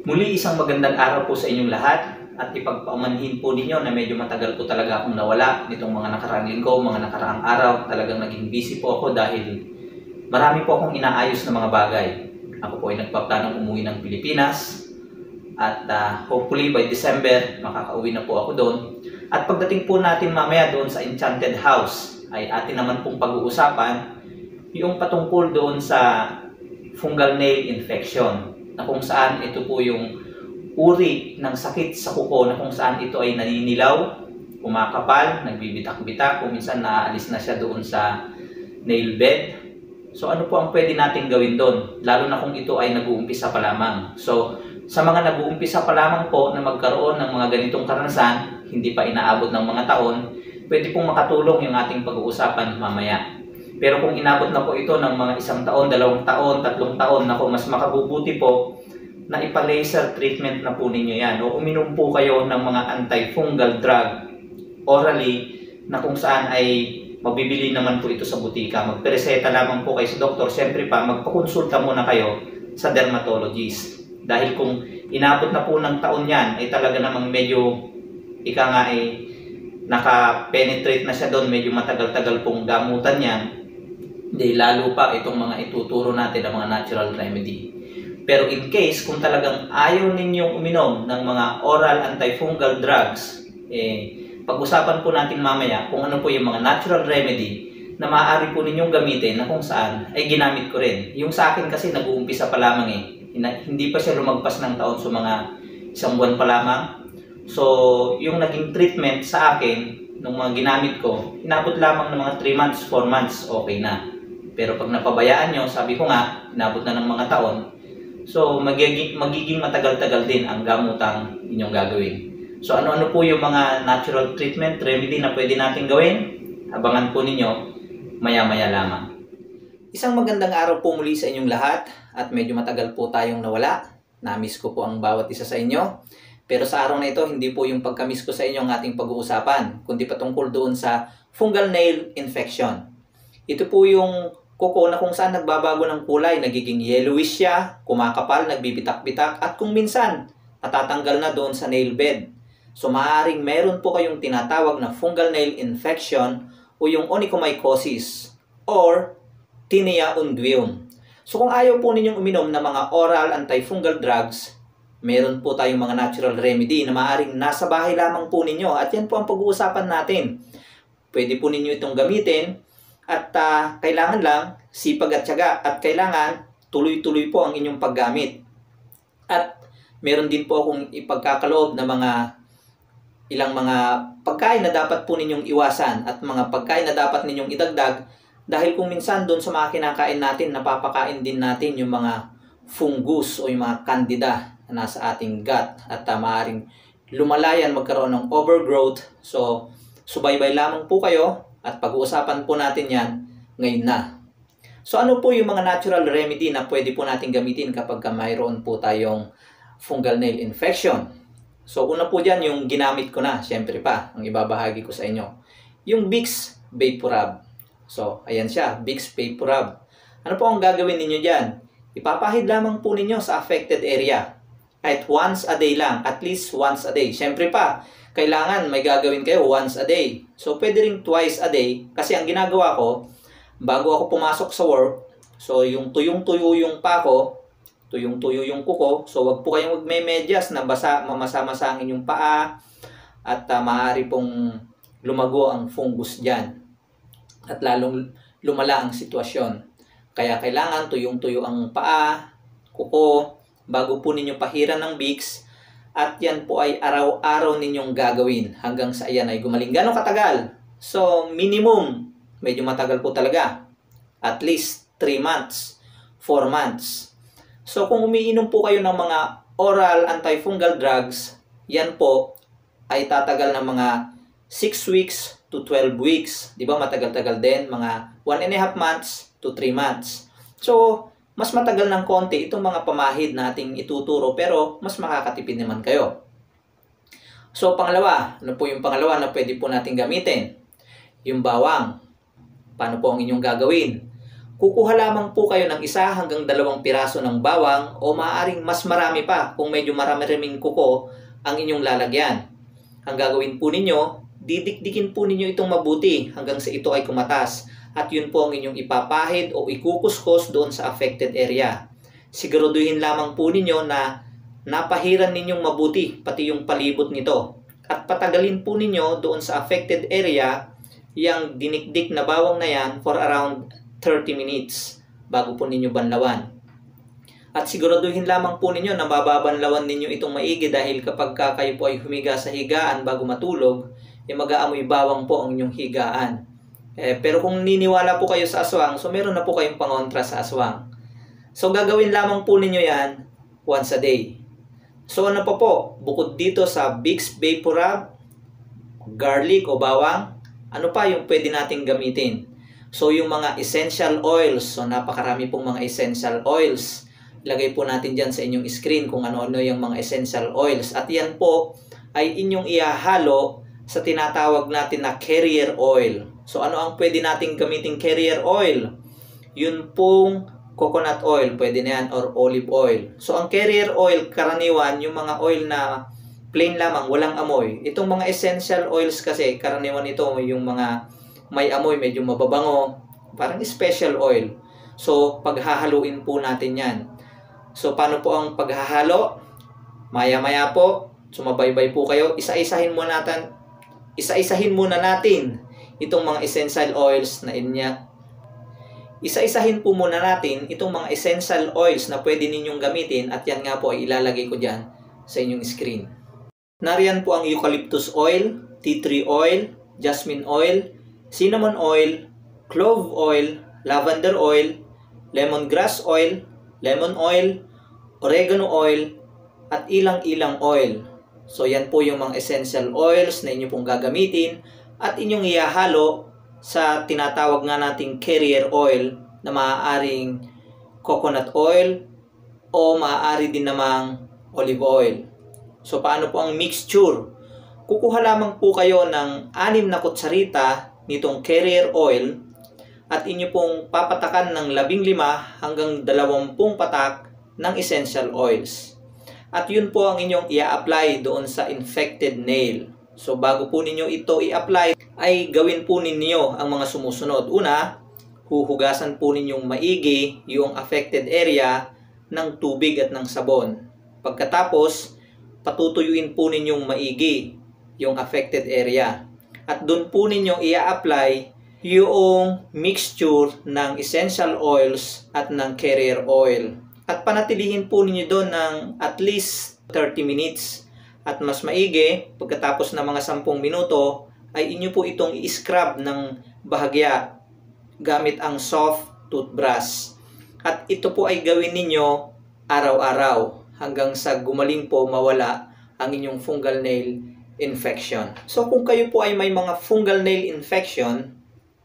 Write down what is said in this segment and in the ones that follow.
Muli isang magandang araw po sa inyong lahat at ipagpaumanhin po ninyo na medyo matagal po talaga akong nawala nitong mga nakaraang linggo, mga nakaraang araw. Talagang naging busy po ako dahil marami po akong inaayos na mga bagay. Ako po ay nagpaplanong umuwi ng Pilipinas at hopefully by December makakauwi na po ako doon. At pagdating po natin mamaya doon sa Enchanted House ay atin naman pong pag-uusapan yung patungkol doon sa fungal nail infection, na kung saan ito po yung uri ng sakit sa kuko na kung saan ito ay naninilaw, kumakapal, nagbibitak-bitak, kung minsan naaalis na siya doon sa nail bed. So ano po ang pwede natin gawin doon? Lalo na kung ito ay nag-uumpisa pa lamang. So sa mga nag-uumpisa pa lamang po na magkaroon ng mga ganitong karanasan, hindi pa inaabot ng mga taon, pwede pong makatulong yung ating pag-uusapan mamaya. Pero kung inabot na po ito ng mga 1 taon, 2 taon, 3 taon, naku, mas makabubuti po na ipa-laser treatment na po ninyo yan. O uminom po kayo ng mga antifungal drug orally na kung saan ay mabibili naman po ito sa butika. Magpereseta lamang po kayo sa doktor. Siyempre pa, magpakonsulta muna kayo sa dermatologist. Dahil kung inabot na po ng taon yan, ay talaga namang medyo, ika nga ay naka-penetrate na siya doon, medyo matagal-tagal pong gamutan yan. Hindi, lalo pa itong mga ituturo natin ng mga natural remedy. Pero in case, kung talagang ayaw ninyong uminom ng mga oral antifungal drugs, pag-usapan po natin mamaya kung ano po yung mga natural remedy na maaari po ninyong gamitin na kung saan ay ginamit ko rin. Yung sa akin kasi nag-uumpisa pa lamang hindi pa siya lumagpas ng taon, so mga 1 buwan pa lamang. So, yung naging treatment sa akin, nung mga ginamit ko, inabot lamang ng mga 3 months, 4 months, okay na. Pero pag napabayaan nyo, sabi ko nga, inabot na ng mga taon, so magiging matagal-tagal din ang gamutang inyong gagawin. So ano-ano po yung mga natural treatment, remedy na pwede natin gawin? Abangan po ninyo maya-maya lamang. Isang magandang araw po muli sa inyong lahat at medyo matagal po tayong nawala. Namiss ko po ang bawat isa sa inyo. Pero sa araw na ito, hindi po yung pagkamiss ko sa inyo ang ating pag-uusapan, kundi patungkol doon sa fungal nail infection. Ito po yung kuko na kung saan nagbabago ng kulay, nagiging yellowish siya, kumakapal, nagbibitak-bitak, at kung minsan, natatanggal na doon sa nail bed. So maaaring meron po kayong tinatawag na fungal nail infection o yung onychomycosis or tinea unguium. So kung ayaw po ninyong uminom ng mga oral antifungal drugs, meron po tayong mga natural remedy na maaaring nasa bahay lamang po ninyo, at yan po ang pag-uusapan natin. Pwede po ninyo itong gamitin. At kailangan lang sipag at tiyaga, at kailangan tuloy-tuloy po ang inyong paggamit. At meron din po akong ipagkakaloob na ilang mga pagkain na dapat po ninyong iwasan at mga pagkain na dapat ninyong idagdag, dahil kung minsan doon sa mga kinakain natin, napapakain din natin yung mga fungus o yung mga candida na nasa ating gut, at maaaring lumalayan, magkaroon ng overgrowth. So subaybay lamang po kayo at pag-uusapan po natin yan ngayon na. So ano po yung mga natural remedy na pwede po natin gamitin kapag mayroon po tayong fungal nail infection? So una po dyan yung ginamit ko na, syempre pa, ang ibabahagi ko sa inyo. Yung Vicks VapoRub. So ayan siya, Vicks VapoRub. Ano po ang gagawin ninyo dyan? Ipapahid lamang po ninyo sa affected area. Kahit once a day lang, at least once a day. Syempre pa, kailangan may gagawin kayo once a day. So, pwede rin twice a day. Kasi ang ginagawa ko, bago ako pumasok sa work, so yung tuyong-tuyo yung pako, tuyong-tuyo yung kuko, so wag po kayong magme-medyas na mamasa-masa ang inyong paa, at maaari pong lumago ang fungus dyan. At lalong lumala ang sitwasyon. Kaya kailangan tuyong-tuyo ang paa, kuko, bago po ninyo pahiran ng Vicks. At yan po ay araw-araw ninyong gagawin hanggang sa yan ay gumaling. Gano'ng katagal? So, minimum, medyo matagal po talaga. At least 3 months, 4 months. So, kung umiinom po kayo ng mga oral antifungal drugs, yan po ay tatagal ng mga 6 weeks to 12 weeks. Di ba matagal-tagal din? Mga 1.5 months to 3 months. So, mas matagal ng konti itong mga pamahid nating ituturo, pero mas makakatipid naman kayo. So pangalawa, ano po yung pangalawa na pwede po natin gamitin? Yung bawang. Paano po ang inyong gagawin? Kukuha lamang po kayo ng 1 hanggang 2 piraso ng bawang o maaaring mas marami pa kung medyo marami-raming kuko ang inyong lalagyan. Ang gagawin po ninyo, didikdikin po ninyo itong mabuti hanggang sa ito ay kumatas at yun po ang inyong ipapahid o ikukuskus doon sa affected area. Siguraduhin lamang po ninyo na napahiran ninyong mabuti pati yung palibot nito at patagalin po ninyo doon sa affected area yung dinikdik na bawang na yan for around 30 minutes bago po ninyo banlawan. At siguraduhin lamang po ninyo na mababanlawan ninyo itong maigi dahil kapag kayo po ay humiga sa higaan bago matulog, mag-aamoy bawang po ang inyong higaan. Pero kung niniwala po kayo sa aswang, so meron na po kayong pangontra sa aswang. So gagawin lamang po ninyo yan once a day. So ano pa po, bukod dito sa Vicks VapoRub, garlic o bawang, ano pa yung pwede nating gamitin? So yung mga essential oils, so napakarami pong mga essential oils. Ilagay po natin dyan sa inyong screen kung ano-ano yung mga essential oils. At yan po ay inyong ihahalo sa tinatawag natin na carrier oil. So ano ang pwede nating gamitin carrier oil? Yun pong coconut oil, pwede na yan, or olive oil. So ang carrier oil, karaniwan, yung mga oil na plain lamang, walang amoy. Itong mga essential oils kasi, karaniwan ito yung mga may amoy, medyo mababango, parang special oil. So paghahaluin po natin yan. So paano po ang paghahalo? Maya-maya po, sumabaybay po kayo, isa-isahin muna natin itong mga essential oils na isa-isahin po muna natin itong mga essential oils na pwede ninyong gamitin at yan nga po ay ilalagay ko dyan sa inyong screen. Nariyan po ang eucalyptus oil, tea tree oil, jasmine oil, cinnamon oil, clove oil, lavender oil, lemongrass oil, lemon oil, oregano oil, at ilang-ilang oil. So yan po yung mga essential oils na inyo pong gagamitin at inyong ihahalo sa tinatawag nga nating carrier oil na maaaring coconut oil o maaari din namang olive oil. So paano po ang mixture? Kukuha lamang po kayo ng 6 na kutsarita nitong carrier oil at inyo pong papatakan ng 15 hanggang 20 patak ng essential oils. At yun po ang inyong i-apply doon sa infected nail. So bago po ninyo ito i-apply, ay gawin po ninyo ang mga sumusunod. Una, huhugasan po ninyong maigi yung affected area ng tubig at ng sabon. Pagkatapos, patutuyuin po ninyong maigi yung affected area. At doon po ninyo i-apply yung mixture ng essential oils at ng carrier oil. At panatilihin po ninyo doon ng at least 30 minutes. At mas maigi, pagkatapos ng mga 10 minuto, ay inyo po itong i-scrub ng bahagya gamit ang soft toothbrush. At ito po ay gawin ninyo araw-araw hanggang sa gumaling po mawala ang inyong fungal nail infection. So kung kayo po ay may mga fungal nail infection,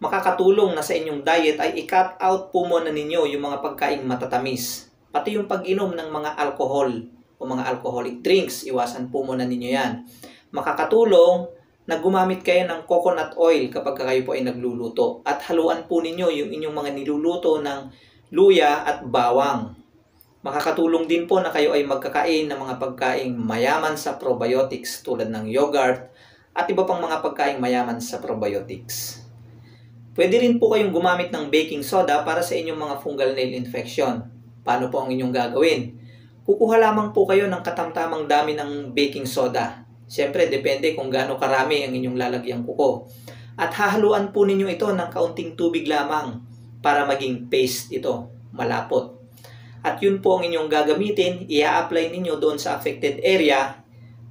makakatulong na sa inyong diet ay i-cut out po muna ninyo yung mga pagkaing matatamis. Pati yung pag-inom ng mga alcohol o mga alcoholic drinks, iwasan po muna ninyo yan. Makakatulong na gumamit kayo ng coconut oil kapag kayo po ay nagluluto. At haluan po ninyo yung inyong mga niluluto ng luya at bawang. Makakatulong din po na kayo ay magkakain ng mga pagkaing mayaman sa probiotics tulad ng yogurt at iba pang mga pagkaing mayaman sa probiotics. Pwede rin po kayong gumamit ng baking soda para sa inyong mga fungal nail infection. Paano po ang inyong gagawin? Kukuha lamang po kayo ng katamtamang dami ng baking soda. Siyempre, depende kung gaano karami ang inyong lalagyan kuko. At hahaluan po ninyo ito ng kaunting tubig lamang para maging paste ito, malapot. At yun po ang inyong gagamitin, i-apply ninyo doon sa affected area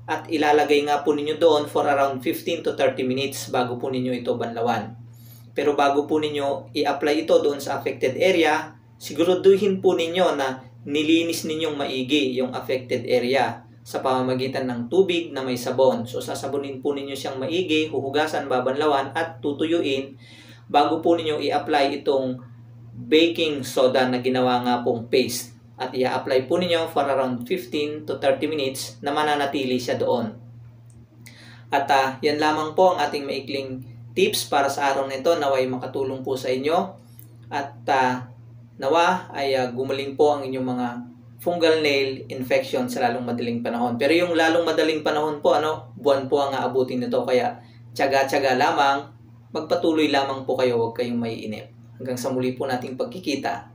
at ilalagay nga po ninyo doon for around 15 to 30 minutes bago po ninyo ito banlawan. Pero bago po ninyo i-apply ito doon sa affected area, siguraduhin po ninyo na nilinis ninyong maigi yung affected area sa pamamagitan ng tubig na may sabon. So sasabunin po ninyo siyang maigi, huhugasan, babanlawan at tutuyuin bago po ninyo i-apply itong baking soda na ginawa nga pong paste. At i-apply po ninyo for around 15 to 30 minutes na mananatili siya doon. At yan lamang po ang ating maikling tips para sa araw nito. Naway makatulong po sa inyo. At Nawa ay gumaling po ang inyong mga fungal nail infection sa lalong madaling panahon. Pero yung lalong madaling panahon po, buwan po ang aabutin nito. Kaya tiyaga-tiyaga lamang, magpatuloy lamang po kayo, huwag kayong maiinip. Hanggang sa muli po nating pagkikita.